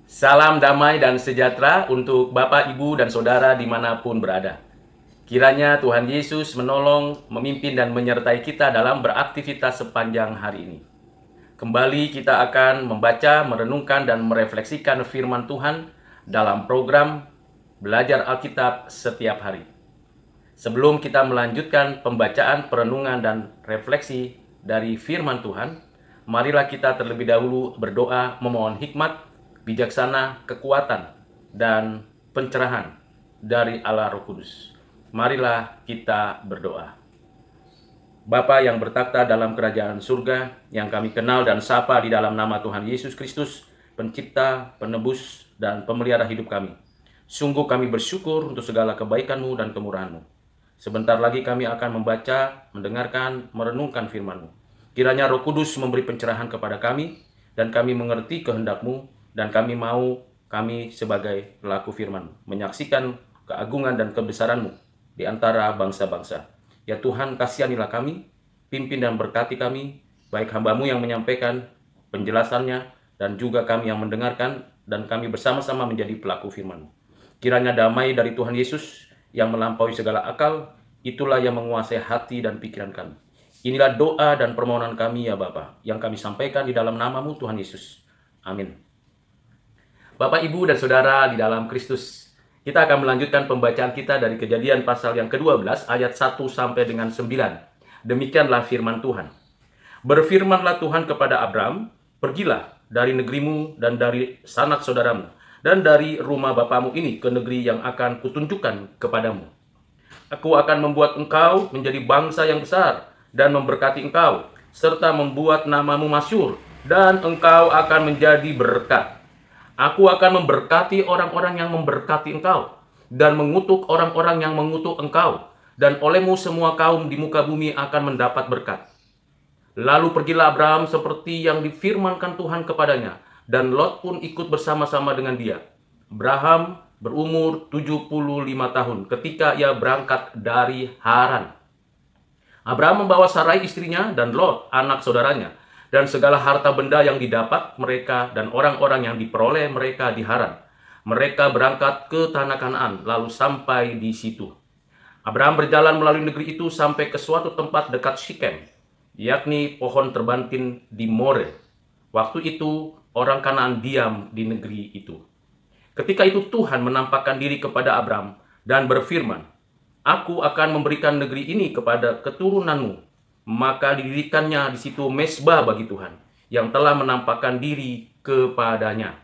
Salam damai dan sejahtera untuk Bapak, Ibu, dan Saudara dimanapun berada. Kiranya Tuhan Yesus menolong, memimpin, dan menyertai kita dalam beraktivitas sepanjang hari ini. Kembali kita akan membaca, merenungkan, dan merefleksikan firman Tuhan dalam program Belajar Alkitab setiap hari. Sebelum kita melanjutkan pembacaan, perenungan, dan refleksi dari firman Tuhan, marilah kita terlebih dahulu berdoa memohon hikmat, bijaksana, kekuatan, dan pencerahan dari Allah Roh Kudus. Marilah kita berdoa. Bapa yang bertakhta dalam kerajaan surga, yang kami kenal dan sapa di dalam nama Tuhan Yesus Kristus, pencipta, penebus, dan pemelihara hidup kami. Sungguh kami bersyukur untuk segala kebaikan-Mu dan kemurahan-Mu. Sebentar lagi kami akan membaca, mendengarkan, merenungkan firman-Mu. Kiranya Roh Kudus memberi pencerahan kepada kami, dan kami mengerti kehendak-Mu, dan kami sebagai pelaku firman menyaksikan keagungan dan kebesaran-Mu di antara bangsa-bangsa. Ya Tuhan, kasihanilah kami, pimpin dan berkati kami, baik hamba-Mu yang menyampaikan penjelasannya, dan juga kami yang mendengarkan, dan kami bersama-sama menjadi pelaku firman-Mu. Kiranya damai dari Tuhan Yesus yang melampaui segala akal, itulah yang menguasai hati dan pikiran kami. Inilah doa dan permohonan kami ya Bapa, yang kami sampaikan di dalam nama-Mu Tuhan Yesus. Amin. Bapak, Ibu, dan Saudara di dalam Kristus, kita akan melanjutkan pembacaan kita dari Kejadian pasal yang ke-12 ayat 1 sampai dengan 9. Demikianlah firman Tuhan. Berfirmanlah Tuhan kepada Abram, pergilah dari negerimu dan dari sanak saudaramu, dan dari rumah bapamu ini ke negeri yang akan kutunjukkan kepadamu. Aku akan membuat engkau menjadi bangsa yang besar, dan memberkati engkau, serta membuat namamu masyhur, dan engkau akan menjadi berkat. Aku akan memberkati orang-orang yang memberkati engkau, dan mengutuk orang-orang yang mengutuk engkau, dan olehmu semua kaum di muka bumi akan mendapat berkat. Lalu pergilah Abraham seperti yang difirmankan Tuhan kepadanya, dan Lot pun ikut bersama-sama dengan dia. Abraham berumur 75 tahun ketika ia berangkat dari Haran. Abraham membawa Sarai istrinya dan Lot anak saudaranya, dan segala harta benda yang didapat mereka dan orang-orang yang diperoleh mereka di Haran. Mereka berangkat ke tanah Kanaan, lalu sampai di situ. Abraham berjalan melalui negeri itu sampai ke suatu tempat dekat Sikem, yakni pohon terbantin di More. Waktu itu orang Kanaan diam di negeri itu. Ketika itu Tuhan menampakkan diri kepada Abraham dan berfirman, Aku akan memberikan negeri ini kepada keturunanmu. Maka didirikannya di situ mezbah bagi Tuhan, yang telah menampakkan diri kepadanya.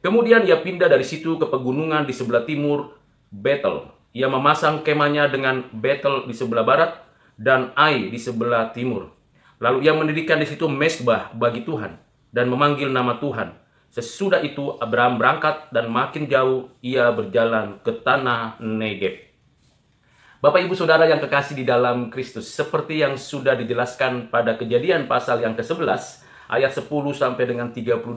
Kemudian ia pindah dari situ ke pegunungan di sebelah timur Betel. Ia memasang kemahnya dengan Betel di sebelah barat dan Ai di sebelah timur. Lalu ia mendirikan di situ mezbah bagi Tuhan dan memanggil nama Tuhan. Sesudah itu Abraham berangkat dan makin jauh ia berjalan ke tanah Negeb. Bapak, Ibu, Saudara yang kekasih di dalam Kristus, seperti yang sudah dijelaskan pada Kejadian pasal yang ke-11 ayat 10 sampai dengan 32,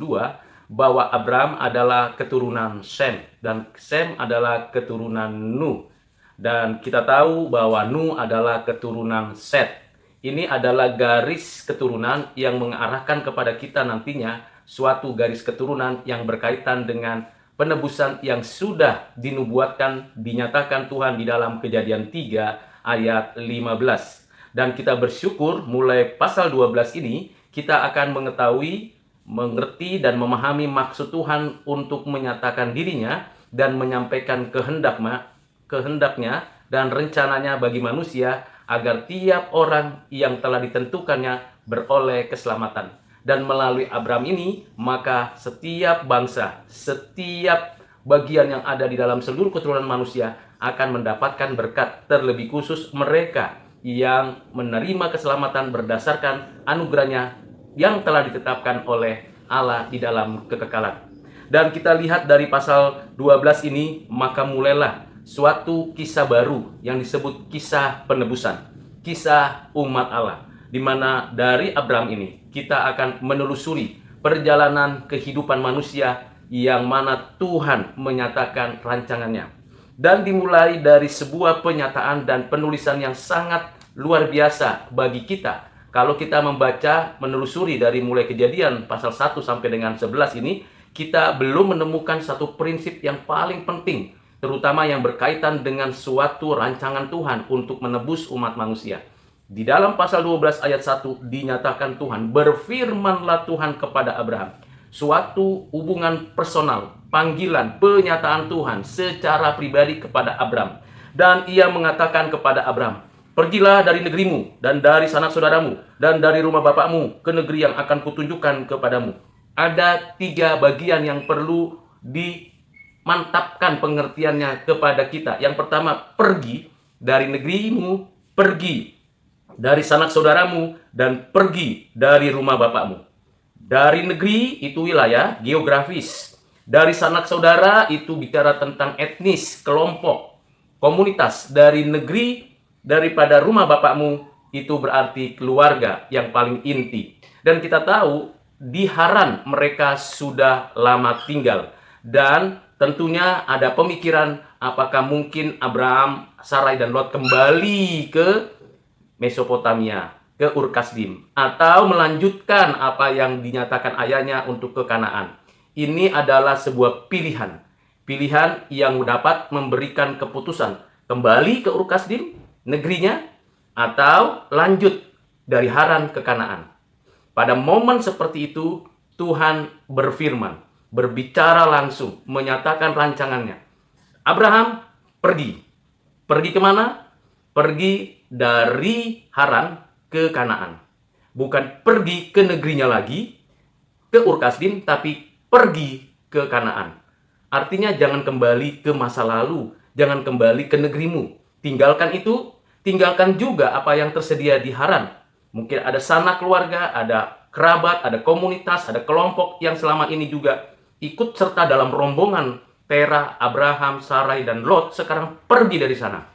bahwa Abraham adalah keturunan Sem dan Sem adalah keturunan Nuh. Dan kita tahu bahwa Nuh adalah keturunan Set. Ini adalah garis keturunan yang mengarahkan kepada kita nantinya suatu garis keturunan yang berkaitan dengan penebusan yang sudah dinubuatkan, dinyatakan Tuhan di dalam Kejadian 3 ayat 15. Dan kita bersyukur mulai pasal 12 ini kita akan mengetahui, mengerti, dan memahami maksud Tuhan untuk menyatakan dirinya dan menyampaikan kehendaknya dan rencananya bagi manusia agar tiap orang yang telah ditentukannya beroleh keselamatan. Dan melalui Abraham ini, maka setiap bangsa, setiap bagian yang ada di dalam seluruh keturunan manusia akan mendapatkan berkat, terlebih khusus mereka yang menerima keselamatan berdasarkan anugerahnya yang telah ditetapkan oleh Allah di dalam kekekalan. Dan kita lihat dari pasal 12 ini, maka mulailah suatu kisah baru yang disebut kisah penebusan, kisah umat Allah, di mana dari Abraham ini kita akan menelusuri perjalanan kehidupan manusia yang mana Tuhan menyatakan rancangannya. Dan dimulai dari sebuah penyataan dan penulisan yang sangat luar biasa bagi kita. Kalau kita membaca, menelusuri dari mulai Kejadian pasal 1 sampai dengan 11 ini, kita belum menemukan satu prinsip yang paling penting, terutama yang berkaitan dengan suatu rancangan Tuhan untuk menebus umat manusia. Di dalam pasal 12 ayat 1 dinyatakan Tuhan, berfirmanlah Tuhan kepada Abraham. Suatu hubungan personal, panggilan, penyataan Tuhan secara pribadi kepada Abraham. Dan ia mengatakan kepada Abraham, pergilah dari negerimu dan dari sanak saudaramu dan dari rumah bapakmu ke negeri yang akan kutunjukkan kepadamu. Ada 3 bagian yang perlu dimantapkan pengertiannya kepada kita. Yang pertama, pergi dari negerimu, pergi dari sanak saudaramu, dan pergi dari rumah bapakmu. Dari negeri itu wilayah geografis. Dari sanak saudara itu bicara tentang etnis, kelompok, komunitas. Dari negeri, daripada rumah bapakmu itu berarti keluarga yang paling inti. Dan kita tahu di Haran mereka sudah lama tinggal. Dan tentunya ada pemikiran apakah mungkin Abraham, Sarai, dan Lot kembali ke Mesopotamia, ke Ur-Kasdim, atau melanjutkan apa yang dinyatakan ayahnya untuk ke Kanaan. Ini adalah sebuah pilihan yang dapat memberikan keputusan kembali ke Ur-Kasdim, negerinya, atau lanjut dari Haran ke Kanaan. Pada momen seperti itu, Tuhan berfirman, berbicara langsung, menyatakan rancangannya. Abraham, pergi. Pergi kemana? Pergi dari Haran ke Kanaan. Bukan pergi ke negerinya lagi, ke Ur-Kasdim, tapi pergi ke Kanaan. Artinya jangan kembali ke masa lalu, jangan kembali ke negerimu. Tinggalkan itu, tinggalkan juga apa yang tersedia di Haran. Mungkin ada sanak keluarga, ada kerabat, ada komunitas, ada kelompok yang selama ini juga ikut serta dalam rombongan Terah, Abraham, Sarai, dan Lot. Sekarang pergi dari sana.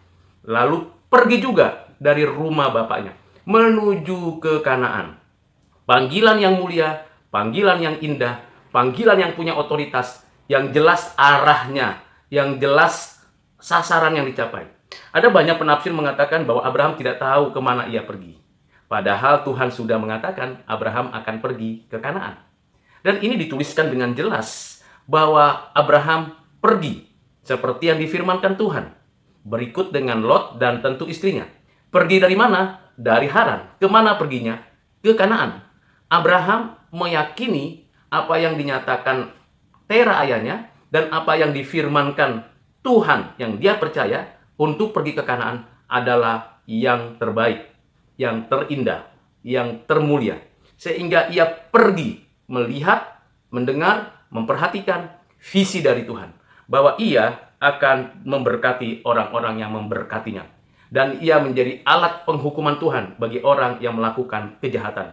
Lalu pergi juga dari rumah bapaknya menuju ke Kanaan. Panggilan yang mulia, panggilan yang indah, panggilan yang punya otoritas, yang jelas arahnya, yang jelas sasaran yang dicapai. Ada banyak penafsir mengatakan bahwa Abraham tidak tahu kemana ia pergi. Padahal Tuhan sudah mengatakan Abraham akan pergi ke Kanaan. Dan ini dituliskan dengan jelas bahwa Abraham pergi seperti yang difirmankan Tuhan. Berikut dengan Lot dan tentu istrinya. Pergi dari mana? Dari Haran. Kemana perginya? Ke Kanaan. Abraham meyakini apa yang dinyatakan Terah ayahnya dan apa yang difirmankan Tuhan yang dia percaya untuk pergi ke Kanaan adalah yang terbaik, yang terindah, yang termulia. Sehingga ia pergi melihat, mendengar, memperhatikan visi dari Tuhan. Bahwa ia akan memberkati orang-orang yang memberkatinya. Dan ia menjadi alat penghukuman Tuhan bagi orang yang melakukan kejahatan.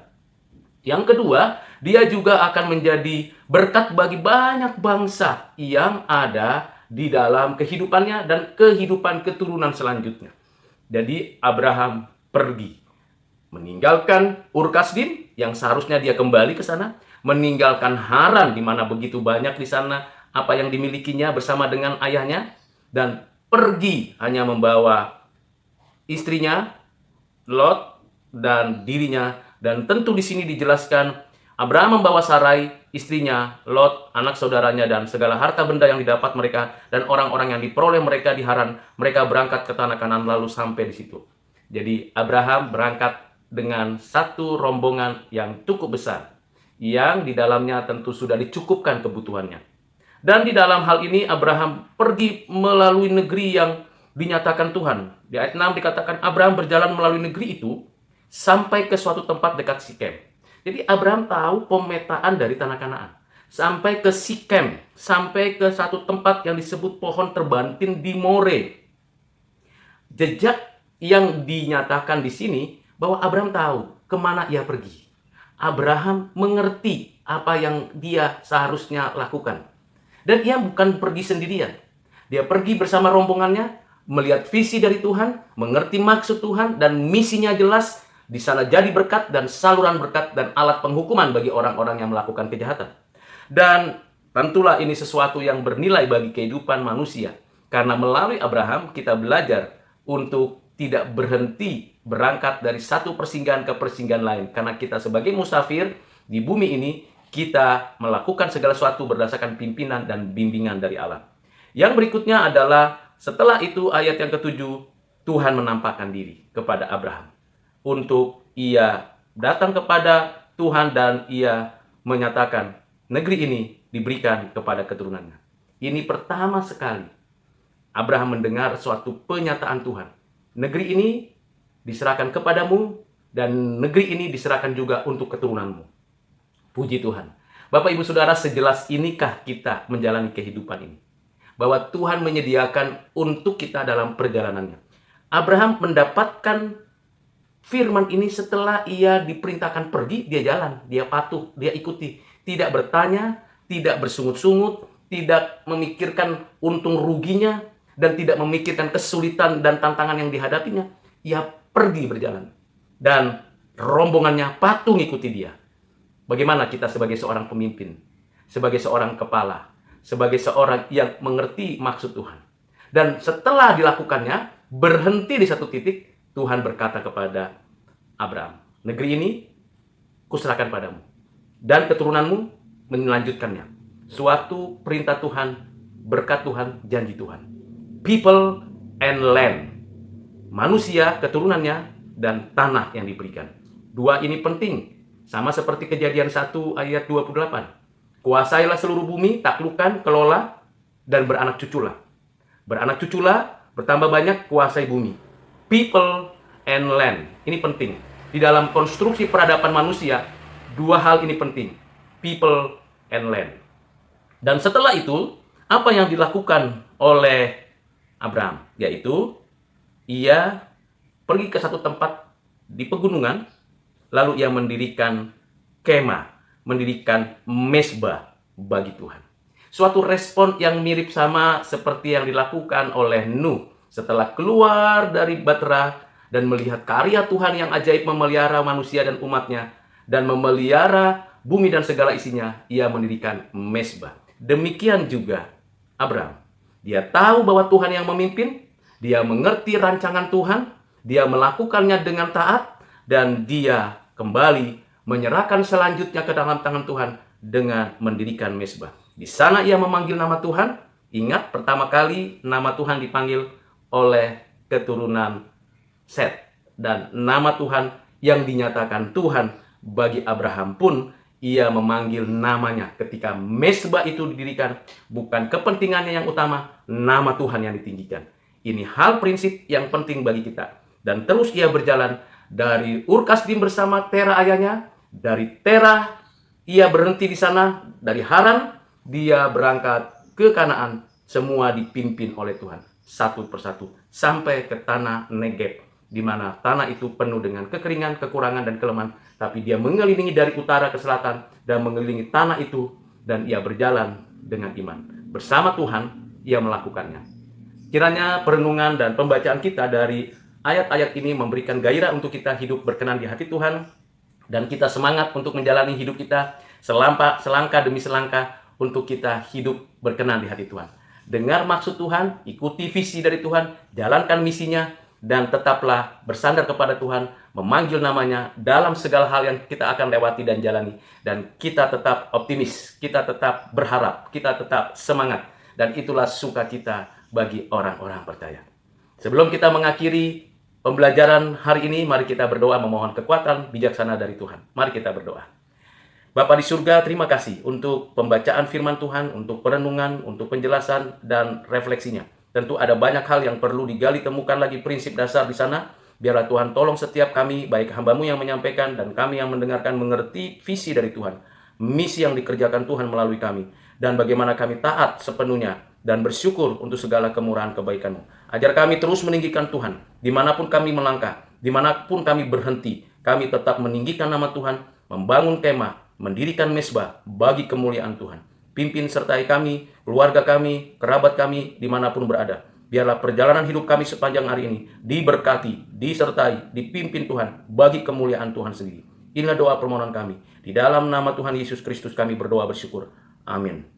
Yang kedua, dia juga akan menjadi berkat bagi banyak bangsa yang ada di dalam kehidupannya dan kehidupan keturunan selanjutnya. Jadi Abraham pergi, meninggalkan Ur-Kasdim yang seharusnya dia kembali ke sana, meninggalkan Haran di mana begitu banyak di sana apa yang dimilikinya bersama dengan ayahnya, dan pergi hanya membawa istrinya, Lot, dan dirinya. Dan tentu di sini dijelaskan Abraham membawa Sarai, istrinya, Lot, anak saudaranya, dan segala harta benda yang didapat mereka dan orang-orang yang diperoleh mereka di Haran. Mereka berangkat ke tanah Kanaan lalu sampai di situ. Jadi Abraham berangkat dengan satu rombongan yang cukup besar, yang di dalamnya tentu sudah dicukupkan kebutuhannya. Dan di dalam hal ini Abraham pergi melalui negeri yang dinyatakan Tuhan. Di ayat 6 dikatakan Abraham berjalan melalui negeri itu sampai ke suatu tempat dekat Sikem. Jadi Abraham tahu pemetaan dari tanah Kanaan. Sampai ke Sikem, sampai ke satu tempat yang disebut pohon terbantin di More. Jejak yang dinyatakan di sini bahwa Abraham tahu kemana ia pergi. Abraham mengerti apa yang dia seharusnya lakukan. Dan ia bukan pergi sendirian. Dia pergi bersama rombongannya, melihat visi dari Tuhan, mengerti maksud Tuhan, dan misinya jelas. Di sana jadi berkat dan saluran berkat dan alat penghukuman bagi orang-orang yang melakukan kejahatan. Dan tentulah ini sesuatu yang bernilai bagi kehidupan manusia. Karena melalui Abraham kita belajar untuk tidak berhenti berangkat dari satu persinggahan ke persinggahan lain. Karena kita sebagai musafir di bumi ini, kita melakukan segala sesuatu berdasarkan pimpinan dan bimbingan dari Allah. Yang berikutnya adalah setelah itu ayat yang ketujuh, Tuhan menampakkan diri kepada Abraham untuk ia datang kepada Tuhan dan ia menyatakan negeri ini diberikan kepada keturunannya. Ini pertama sekali Abraham mendengar suatu penyataan Tuhan. Negeri ini diserahkan kepadamu dan negeri ini diserahkan juga untuk keturunanmu. Puji Tuhan. Bapak, Ibu, Saudara, sejelas inikah kita menjalani kehidupan ini? Bahwa Tuhan menyediakan untuk kita dalam perjalanannya. Abraham mendapatkan firman ini setelah ia diperintahkan pergi, dia jalan, dia patuh, dia ikuti. Tidak bertanya, tidak bersungut-sungut, tidak memikirkan untung ruginya, dan tidak memikirkan kesulitan dan tantangan yang dihadapinya. Ia pergi berjalan. Dan rombongannya patuh mengikuti dia. Bagaimana kita sebagai seorang pemimpin, sebagai seorang kepala, sebagai seorang yang mengerti maksud Tuhan. Dan setelah dilakukannya, berhenti di satu titik, Tuhan berkata kepada Abraham, negeri ini kuserahkan padamu, dan keturunanmu melanjutkannya. Suatu perintah Tuhan, berkat Tuhan, janji Tuhan. People and land. Manusia, keturunannya, dan tanah yang diberikan. Dua ini penting. Sama seperti Kejadian 1 ayat 28. Kuasailah seluruh bumi, taklukkan, kelola, dan beranak cuculah. Beranak cuculah, bertambah banyak, kuasai bumi. People and land. Ini penting. Di dalam konstruksi peradaban manusia, dua hal ini penting. People and land. Dan setelah itu, apa yang dilakukan oleh Abraham? Yaitu, ia pergi ke satu tempat di pegunungan, lalu ia mendirikan kemah, mendirikan mezbah bagi Tuhan. Suatu respon yang mirip sama seperti yang dilakukan oleh Nuh setelah keluar dari Bahtera dan melihat karya Tuhan yang ajaib memelihara manusia dan umatnya dan memelihara bumi dan segala isinya, ia mendirikan mezbah. Demikian juga Abraham. Dia tahu bahwa Tuhan yang memimpin, dia mengerti rancangan Tuhan, dia melakukannya dengan taat, dan dia kembali menyerahkan selanjutnya ke dalam tangan Tuhan dengan mendirikan mezbah. Di sana ia memanggil nama Tuhan. Ingat, pertama kali nama Tuhan dipanggil oleh keturunan Set. Dan nama Tuhan yang dinyatakan Tuhan bagi Abraham pun ia memanggil namanya ketika mezbah itu didirikan. Bukan kepentingannya yang utama, nama Tuhan yang ditinggikan. Ini hal prinsip yang penting bagi kita. Dan terus ia berjalan dari Ur Kasdim bersama Tera ayahnya. Dari Tera ia berhenti di sana. Dari Haran dia berangkat ke Kanaan. Semua dipimpin oleh Tuhan satu persatu sampai ke tanah Negeb, di mana tanah itu penuh dengan kekeringan, kekurangan, dan kelemahan. Tapi dia mengelilingi dari utara ke selatan dan mengelilingi tanah itu, dan ia berjalan dengan iman. Bersama Tuhan ia melakukannya. Kiranya perenungan dan pembacaan kita dari ayat-ayat ini memberikan gairah untuk kita hidup berkenan di hati Tuhan, dan kita semangat untuk menjalani hidup kita selangkah demi selangkah untuk kita hidup berkenan di hati Tuhan. Dengar maksud Tuhan, ikuti visi dari Tuhan, jalankan misinya, dan tetaplah bersandar kepada Tuhan, memanggil namanya dalam segala hal yang kita akan lewati dan jalani. Dan kita tetap optimis, kita tetap berharap, kita tetap semangat. Dan itulah sukacita bagi orang-orang percaya. Sebelum kita mengakhiri pembelajaran hari ini, mari kita berdoa memohon kekuatan bijaksana dari Tuhan. Mari kita berdoa. Bapa di surga, terima kasih untuk pembacaan firman Tuhan, untuk perenungan, untuk penjelasan dan refleksinya. Tentu ada banyak hal yang perlu digali, temukan lagi prinsip dasar di sana. Biarlah Tuhan tolong setiap kami, baik hamba-Mu yang menyampaikan dan kami yang mendengarkan, mengerti visi dari Tuhan. Misi yang dikerjakan Tuhan melalui kami. Dan bagaimana kami taat sepenuhnya dan bersyukur untuk segala kemurahan kebaikan-Mu. Ajar kami terus meninggikan Tuhan. Dimanapun kami melangkah, dimanapun kami berhenti, kami tetap meninggikan nama Tuhan, membangun kemah, mendirikan mezbah bagi kemuliaan Tuhan. Pimpin sertai kami, keluarga kami, kerabat kami, dimanapun berada. Biarlah perjalanan hidup kami sepanjang hari ini diberkati, disertai, dipimpin Tuhan bagi kemuliaan Tuhan sendiri. Inilah doa permohonan kami. Di dalam nama Tuhan Yesus Kristus kami berdoa bersyukur. Amin.